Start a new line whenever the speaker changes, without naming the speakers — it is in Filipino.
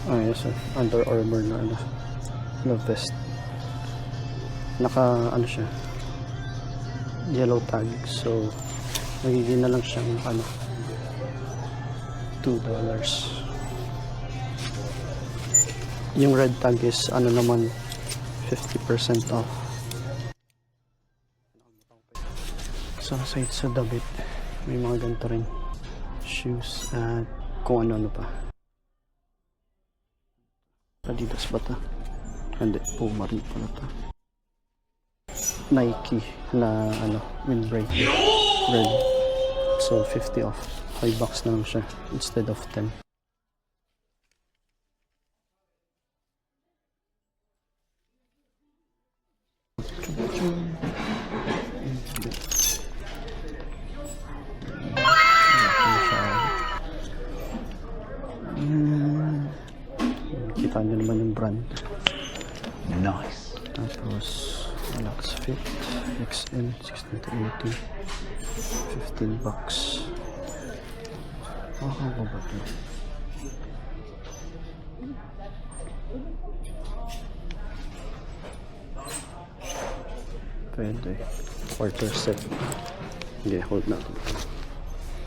Ah, yes, Under Armour na na vest. Naka siya, yellow tag, so magiging na lang siyang $2. Yung red tag is naman 50% off. So sa Dabit may mga ganito rin shoes at kung ano pa. Adidas ba ta? Hindi, Puma rin pala ta. Nike na windbreak red, so 50 off, $5 na lang siya instead of 10. Kita nyo naman yung brand.
Nice.
Tapos Relax Fit XL 16 to 18, $15. Ano ba ito? Pwede quarter set. Okay, hold natin.